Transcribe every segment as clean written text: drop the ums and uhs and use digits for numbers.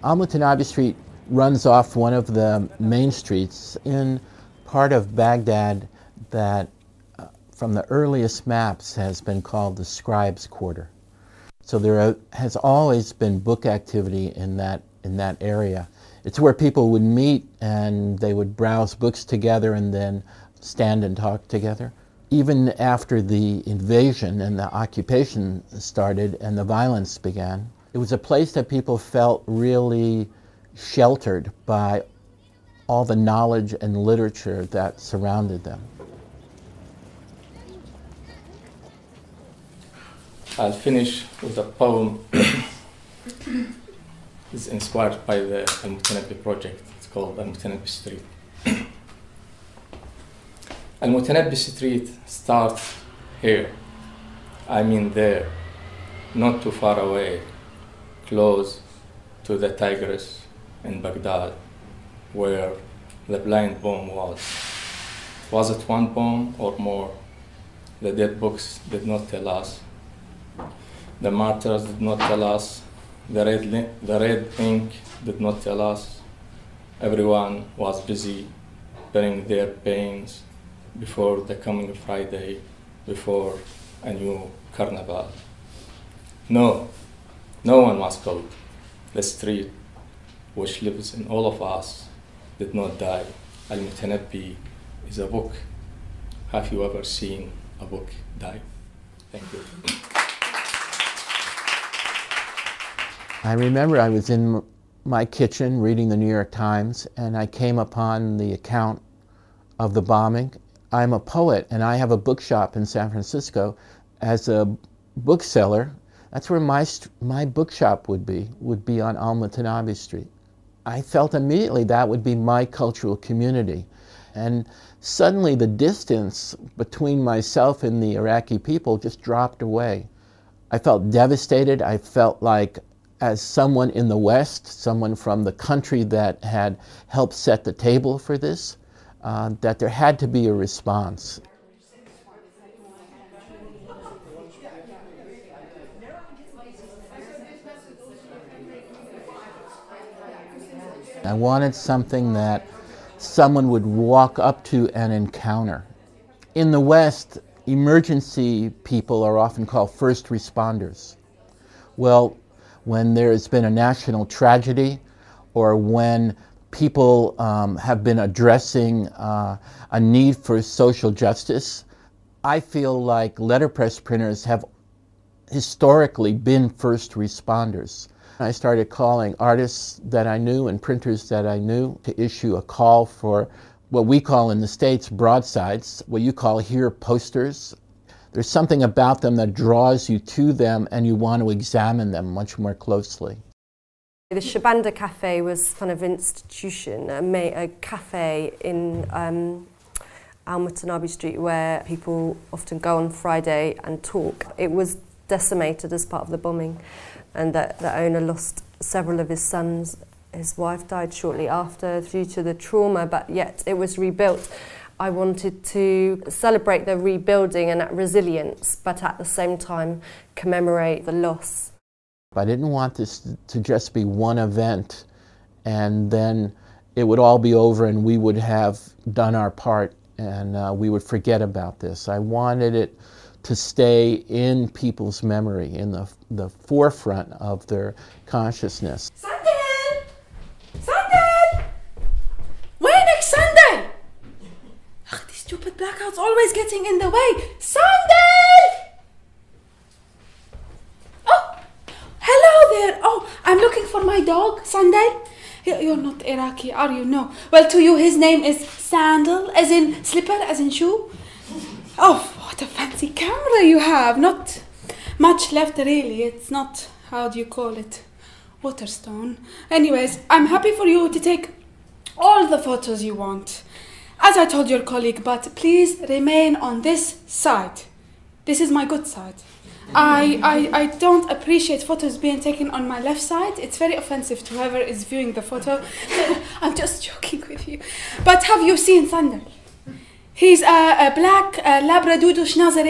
Al-Mutanabbi Street runs off one of the main streets in part of Baghdad that from the earliest maps has been called the Scribes Quarter. So there has always been book activity in that area. It's where people would meet and they would browse books together and then stand and talk together. Even after the invasion and the occupation started and the violence began, it was a place that people felt really sheltered by all the knowledge and literature that surrounded them. I'll finish with a poem. It's inspired by the Al-Mutanabbi project. It's called Al-Mutanabbi Street. Al-Mutanabbi Street starts here. I mean there, not too far away, close to the Tigris in Baghdad, where the blind bomb was. Was it one bomb or more? The dead books did not tell us. The martyrs did not tell us. The red ink did not tell us. Everyone was busy bearing their pains before the coming Friday, before a new carnival. No one was killed. The street, which lives in all of us, did not die. Al-Mutanabbi is a book. Have you ever seen a book die? Thank you. I remember I was in my kitchen reading the New York Times and I came upon the account of the bombing. I'm a poet and I have a bookshop in San Francisco. As a bookseller, that's where my bookshop would be on Al-Mutanabbi Street. I felt immediately that would be my cultural community. And suddenly the distance between myself and the Iraqi people just dropped away. I felt devastated. I felt like, as someone in the West, someone from the country that had helped set the table for this, that there had to be a response. I wanted something that someone would walk up to and encounter. In the West, emergency people are often called first responders. Well, when there's been a national tragedy or when people have been addressing a need for social justice, I feel like letterpress printers have historically been first responders. I started calling artists that I knew and printers that I knew to issue a call for what we call in the States broadsides, what you call here posters. There's something about them that draws you to them and you want to examine them much more closely. The Shahbandar Cafe was kind of an institution, a cafe in Al-Mutanabbi Street where people often go on Friday and talk. It was decimated as part of the bombing and the owner lost several of his sons. His wife died shortly after due to the trauma, but yet it was rebuilt. I wanted to celebrate the rebuilding and that resilience, but at the same time commemorate the loss. I didn't want this to just be one event and then it would all be over and we would have done our part and we would forget about this. I wanted it to stay in people's memory, in the forefront of their consciousness. Sandal! Sandal! Where's Sandal? Ugh, these stupid blackouts always getting in the way. Sandal! Oh, hello there. Oh, I'm looking for my dog, Sandal. You're not Iraqi, are you? No. Well, to you, his name is Sandal, as in slipper, as in shoe. Oh, what a fancy camera you have. Not much left, really. It's not, how do you call it, Waterstone. Anyways, I'm happy for you to take all the photos you want, as I told your colleague, but please remain on this side. This is my good side. I don't appreciate photos being taken on my left side. It's very offensive to whoever is viewing the photo. I'm just joking with you. But have you seen Sandal? He's a black Labradoodle Schnauzer.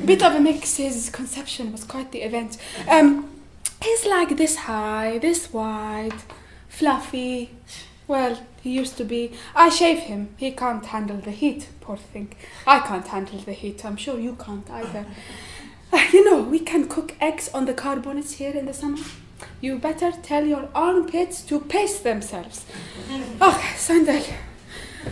Bit of a mix. His conception was quite the event. He's like this high, this wide, fluffy. Well, he used to be. I shave him. He can't handle the heat, poor thing. I can't handle the heat. I'm sure you can't either. You know, we can cook eggs on the car bonnets here in the summer. You better tell your armpits to pace themselves. Oh, Sandal.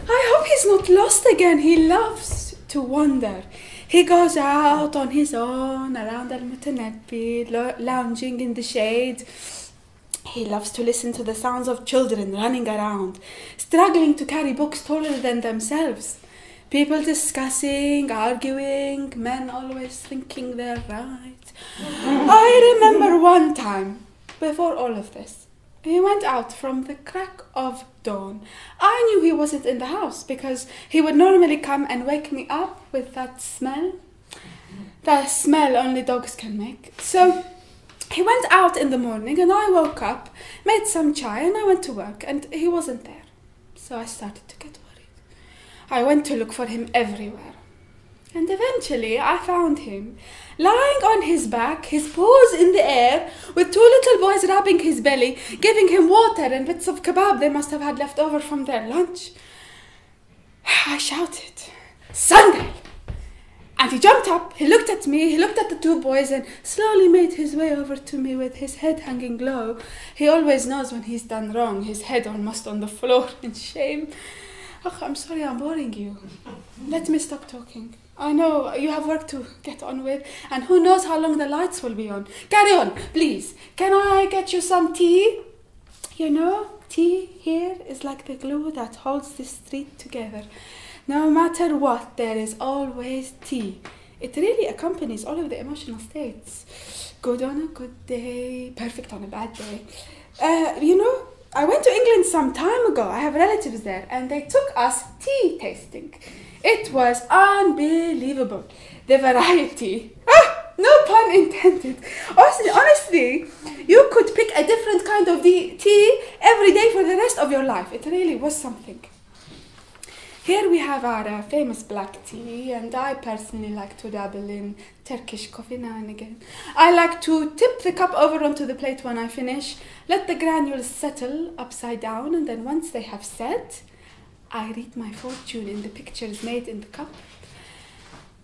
I hope he's not lost again. He loves to wander. He goes out on his own around Al-Mutanabbi, lounging in the shade. He loves to listen to the sounds of children running around, struggling to carry books taller than themselves. People discussing, arguing, men always thinking they're right. I remember one time, before all of this, he went out from the crack of dawn. I knew he wasn't in the house because he would normally come and wake me up with that smell only dogs can make. So he went out in the morning and I woke up, made some chai and I went to work and he wasn't there. So I started to get worried. I went to look for him everywhere. And eventually I found him lying on his back, his paws in the air, with two little boys rubbing his belly, giving him water and bits of kebab they must have had left over from their lunch. I shouted, "Sandal!" And he jumped up, he looked at me, he looked at the two boys and slowly made his way over to me with his head hanging low. He always knows when he's done wrong, his head almost on the floor in shame. Oh, I'm sorry I'm boring you. Let me stop talking. I know you have work to get on with, and who knows how long the lights will be on. Carry on, please. Can I get you some tea? You know, tea here is like the glue that holds this street together. No matter what, there is always tea. It really accompanies all of the emotional states. Good on a good day, perfect on a bad day. You know, I went to England some time ago. I have relatives there, and they took us tea tasting. It was unbelievable. The variety. No pun intended. Honestly, you could pick a different kind of tea every day for the rest of your life. It really was something. Here we have our famous black tea, and I personally like to dabble in Turkish coffee now and again. I like to tip the cup over onto the plate when I finish, let the granules settle upside down, and then once they have set, I read my fortune in the pictures made in the cup.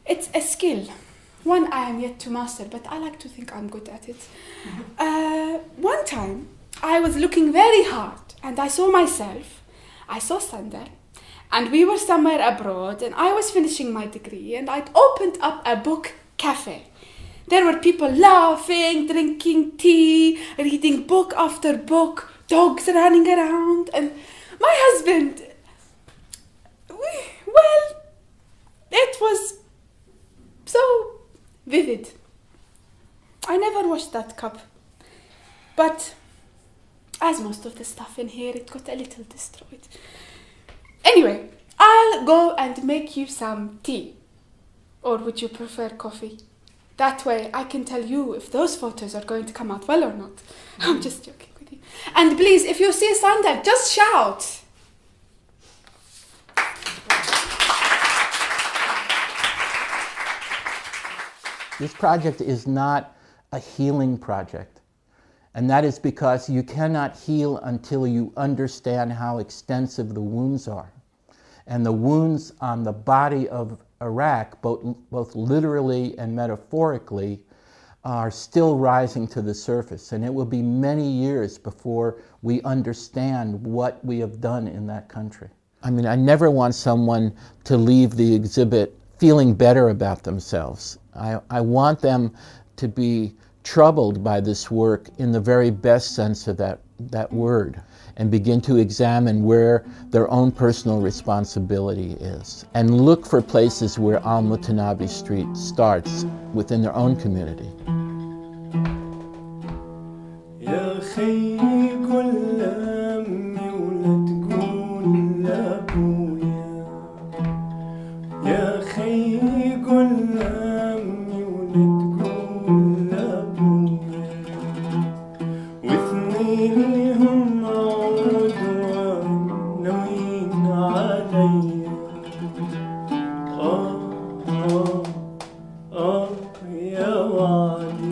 It's a skill, one I am yet to master, but I like to think I'm good at it. One time, I was looking very hard, and I saw myself, I saw Sandal, and we were somewhere abroad, and I was finishing my degree, and I'd opened up a book cafe. There were people laughing, drinking tea, reading book after book, dogs running around, and my husband, well, it was so vivid. I never washed that cup, but as most of the stuff in here, it got a little destroyed. Anyway, I'll go and make you some tea. Or would you prefer coffee? That way I can tell you if those photos are going to come out well or not. I'm just joking with you. And please, if you see Sandal, just shout. This project is not a healing project. And that is because you cannot heal until you understand how extensive the wounds are. And the wounds on the body of Iraq, both literally and metaphorically, are still rising to the surface. And it will be many years before we understand what we have done in that country. I mean, I never want someone to leave the exhibit feeling better about themselves. I want them to be troubled by this work in the very best sense of that word, and begin to examine where their own personal responsibility is, and look for places where Al-Mutanabbi Street starts within their own community. يا وعدي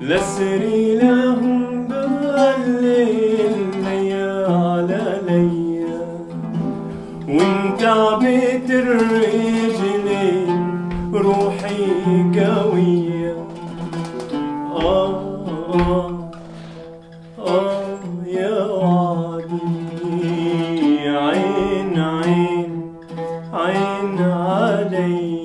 لسري لهم بالليل ليالي ليا وانتعبت الرجلين روحي قوية يا وعدي عين عين عين علي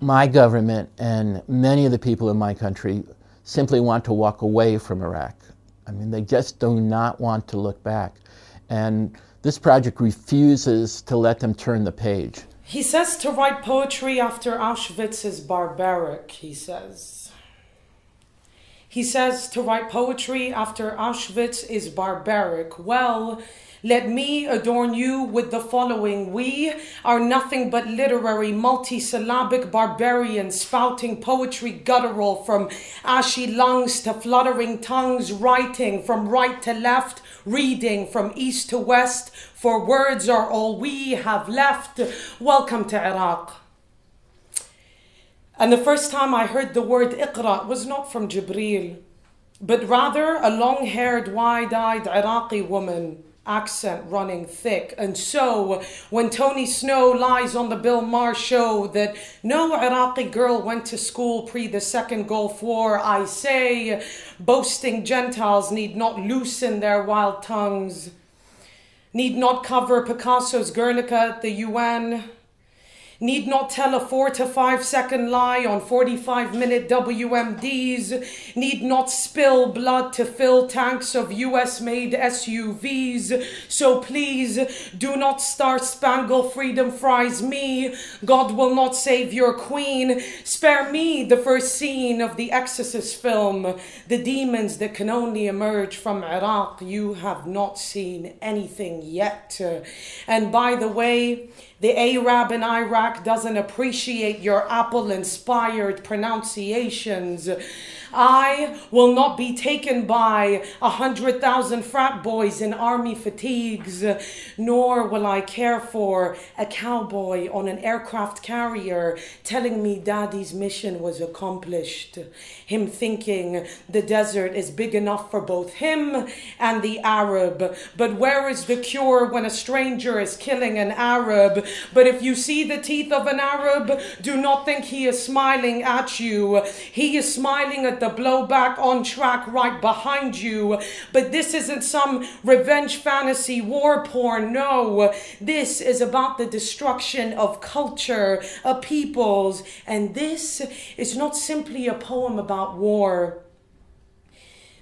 My government and many of the people in my country simply want to walk away from Iraq. I mean, they just do not want to look back. And this project refuses to let them turn the page. He says to write poetry after Auschwitz is barbaric, he says. He says to write poetry after Auschwitz is barbaric. Well, let me adorn you with the following. We are nothing but literary, multisyllabic barbarians, spouting poetry guttural from ashy lungs to fluttering tongues, writing from right to left, reading from east to west, for words are all we have left. Welcome to Iraq. And the first time I heard the word Iqra was not from Jibreel, but rather a long-haired, wide-eyed Iraqi woman, accent running thick. And so when Tony Snow lies on the Bill Maher show that no Iraqi girl went to school pre the Second Gulf War, I say boasting Gentiles need not loosen their wild tongues, need not cover Picasso's Guernica at the UN, need not tell a 4 to 5 second lie on 45-minute WMDs, need not spill blood to fill tanks of US-made SUVs. So please do not star-spangled freedom fries me. God will not save your queen. Spare me the first scene of the Exorcist film, the demons that can only emerge from Iraq. You have not seen anything yet. And by the way, the Arab in Iraq doesn't appreciate your Apple-inspired pronunciations. I will not be taken by 100,000 frat boys in army fatigues, nor will I care for a cowboy on an aircraft carrier telling me daddy's mission was accomplished. Him thinking the desert is big enough for both him and the Arab. But where is the cure when a stranger is killing an Arab? But if you see the teeth of an Arab, do not think he is smiling at you. He is smiling at the blowback on track right behind you. But this isn't some revenge fantasy war porn. No, this is about the destruction of culture, of peoples. And this is not simply a poem about war.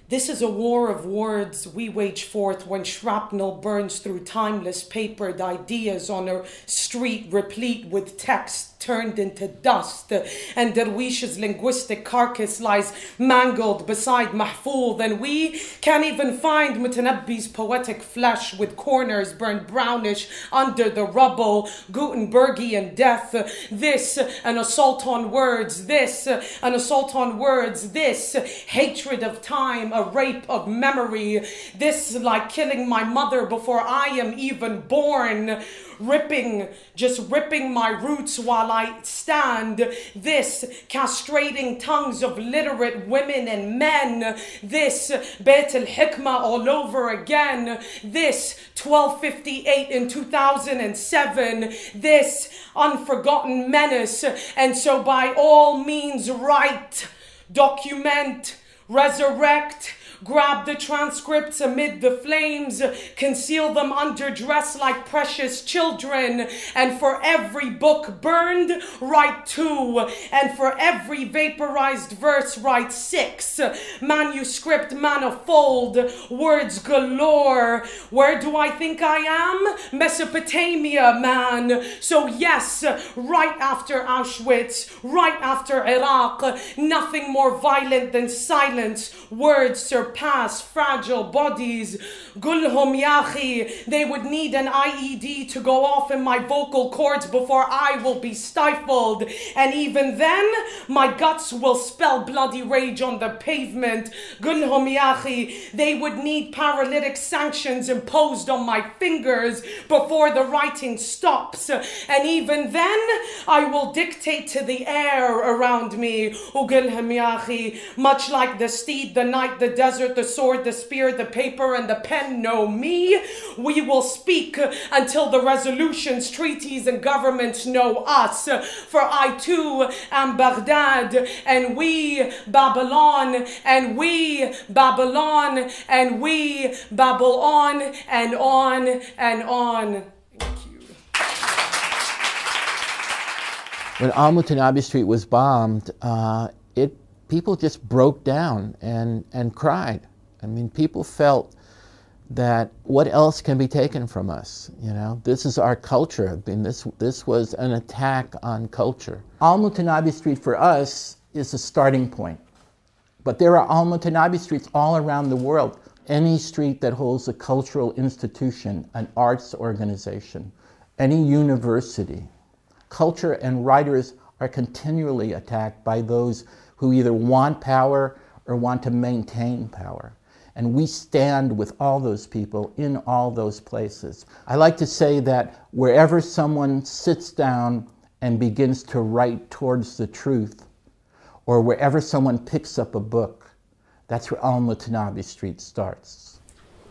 This is a war of words we wage forth when shrapnel burns through timeless papered ideas on a street replete with text turned into dust, and Darwish's linguistic carcass lies mangled beside Mahfouz, and we can't even find Mutanabbi's poetic flesh with corners burned brownish under the rubble, Gutenbergian death. This, an assault on words. This, an assault on words. This, hatred of time, a rape of memory. This, like killing my mother before I am even born. Just ripping my roots while I stand. This, castrating tongues of literate women and men. This, Beit al-Hikmah all over again. This, 1258 in 2007. This, unforgotten menace. And so by all means write, document, resurrect, grab the transcripts amid the flames, conceal them under dress like precious children, and for every book burned, write 2, and for every vaporized verse, write 6. Manuscript manifold, words galore. Where do I think I am? Mesopotamia, man. So yes, right after Auschwitz, right after Iraq, nothing more violent than silence. Words surpass fragile bodies. Gulhum yahi, they would need an IED to go off in my vocal cords before I will be stifled. And even then, my guts will spell bloody rage on the pavement. Gulhum yahi, they would need paralytic sanctions imposed on my fingers before the writing stops. And even then, I will dictate to the air around me. Ugulhum yahi, much like the steed, the night, the desert, the sword, the spear, the paper, and the pen know me. We will speak until the resolutions, treaties, and governments know us. For I too am Baghdad, and we Babylon, and we Babylon, and we Babylon, and on and on. Thank you. When Al-Mutanabbi Street was bombed, people just broke down and cried. I mean, people felt that what else can be taken from us? You know, this is our culture. I mean, this was an attack on culture. Al-Mutanabbi Street for us is a starting point. But there are Al-Mutanabbi Streets all around the world. Any street that holds a cultural institution, an arts organization, any university. Culture and writers are continually attacked by those who either want power or want to maintain power. And we stand with all those people in all those places. I like to say that wherever someone sits down and begins to write towards the truth, or wherever someone picks up a book, that's where Al-Mutanabbi Street starts.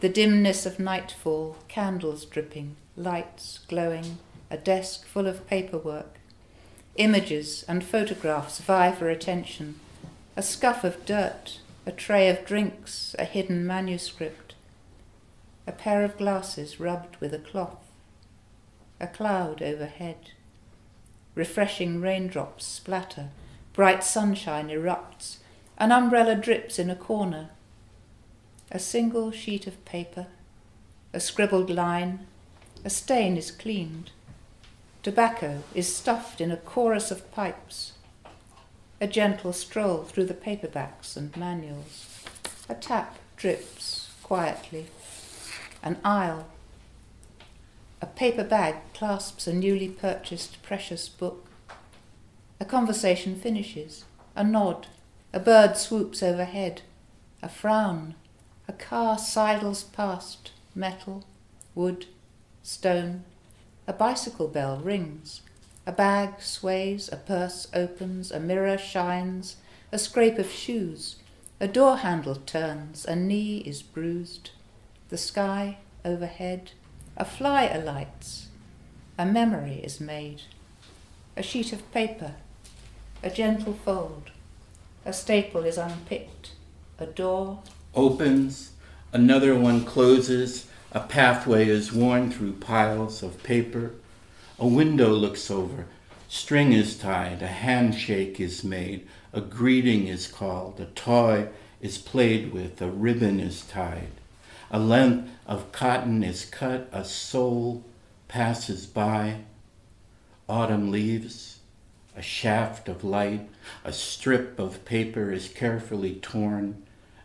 The dimness of nightfall, candles dripping, lights glowing, a desk full of paperwork. Images and photographs vie for attention. A scuff of dirt, a tray of drinks, a hidden manuscript. A pair of glasses rubbed with a cloth. A cloud overhead. Refreshing raindrops splatter. Bright sunshine erupts. An umbrella drips in a corner. A single sheet of paper. A scribbled line. A stain is cleaned. Tobacco is stuffed in a chorus of pipes. A gentle stroll through the paperbacks and manuals. A tap drips quietly. An aisle. A paper bag clasps a newly purchased precious book. A conversation finishes. A nod. A bird swoops overhead. A frown. A car sidles past. Metal. Wood. Stone. A bicycle bell rings. A bag sways, a purse opens, a mirror shines, a scrape of shoes, a door handle turns, a knee is bruised. The sky overhead, a fly alights, a memory is made. A sheet of paper, a gentle fold, a staple is unpicked, a door opens, another one closes, a pathway is worn through piles of paper. A window looks over, string is tied, a handshake is made, a greeting is called, a toy is played with, a ribbon is tied. A length of cotton is cut, a soul passes by. Autumn leaves, a shaft of light, a strip of paper is carefully torn.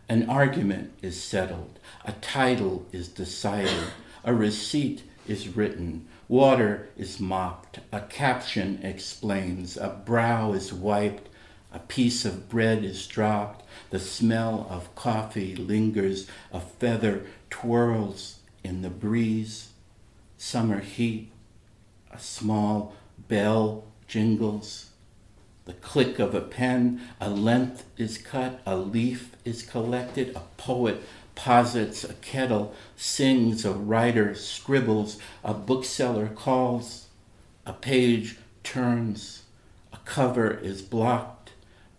An argument is settled, a title is decided, a receipt is written. Water is mopped, a caption explains, a brow is wiped, a piece of bread is dropped, the smell of coffee lingers, a feather twirls in the breeze, summer heat, a small bell jingles, the click of a pen, a length is cut, a leaf is collected, a poet posits a kettle, sings, a writer scribbles, a bookseller calls, a page turns, a cover is blocked,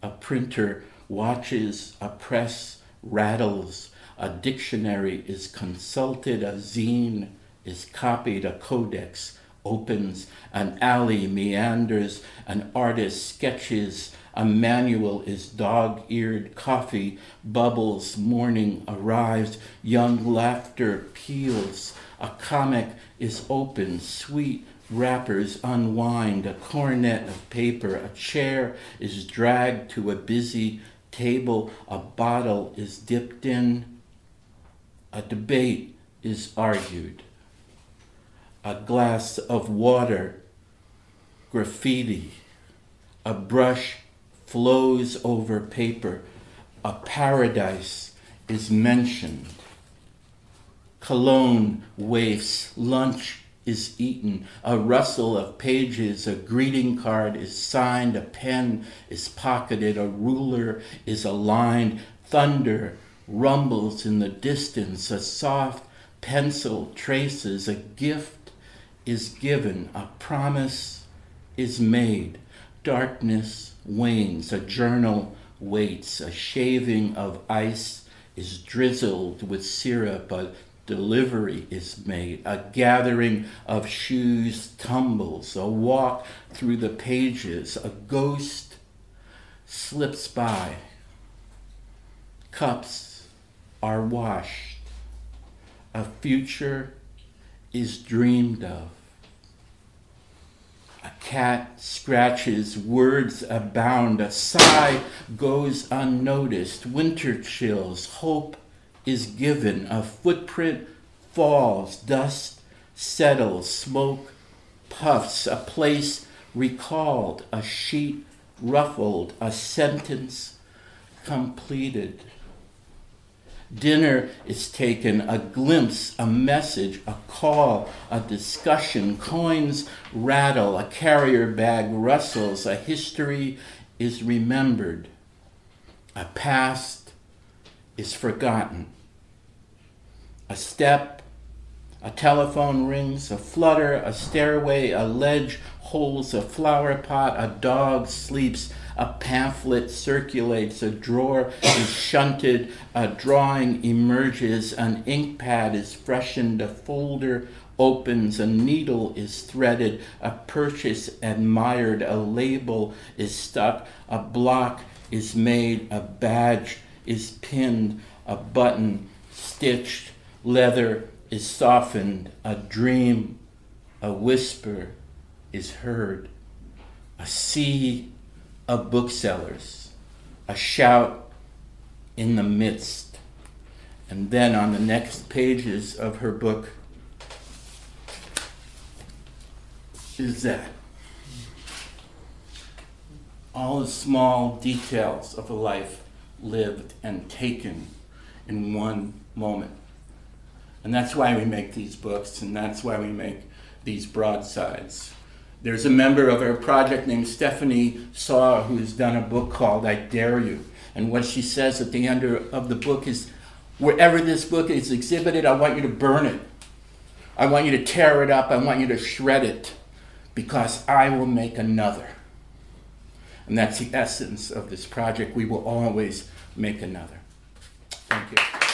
a printer watches, a press rattles, A dictionary is consulted, a zine is copied, a codex opens, an alley meanders, an artist sketches, a manual is dog-eared, coffee bubbles, morning arrives, young laughter peals, a comic is opened, sweet wrappers unwind, a cornet of paper, a chair is dragged to a busy table, a bottle is dipped in, a debate is argued, a glass of water, graffiti, a brush flows over paper, a paradise is mentioned, cologne wafts, lunch is eaten, a rustle of pages, a greeting card is signed, a pen is pocketed, a ruler is aligned, thunder rumbles in the distance, a soft pencil traces, a gift is given, a promise is made, darkness wanes, a journal waits, a shaving of ice is drizzled with syrup, a delivery is made, a gathering of shoes tumbles, a walk through the pages, a ghost slips by, cups are washed, a future is dreamed of. A cat scratches, words abound, a sigh goes unnoticed, winter chills, hope is given, a footprint falls, dust settles, smoke puffs, a place recalled, a sheet ruffled, a sentence completed. Dinner is taken, a glimpse, a message, a call, a discussion, coins rattle, a carrier bag rustles, a history is remembered, a past is forgotten. A step, a telephone rings, a flutter, a stairway, a ledge holds a flower pot, a dog sleeps, a pamphlet circulates, a drawer is shunted, a drawing emerges, an ink pad is freshened, a folder opens, a needle is threaded, a purchase admired, a label is stuck, a block is made, a badge is pinned, a button stitched, leather is softened, a dream, a whisper is heard, a sea of booksellers, a shout in the midst. And then on the next pages of her book is that. All the small details of a life lived and taken in one moment. And that's why we make these books, and that's why we make these broadsides. There's a member of our project named Stephanie Saw who's done a book called I Dare You. And what she says at the end of the book is, wherever this book is exhibited, I want you to burn it. I want you to tear it up. I want you to shred it, because I will make another. And that's the essence of this project. We will always make another. Thank you.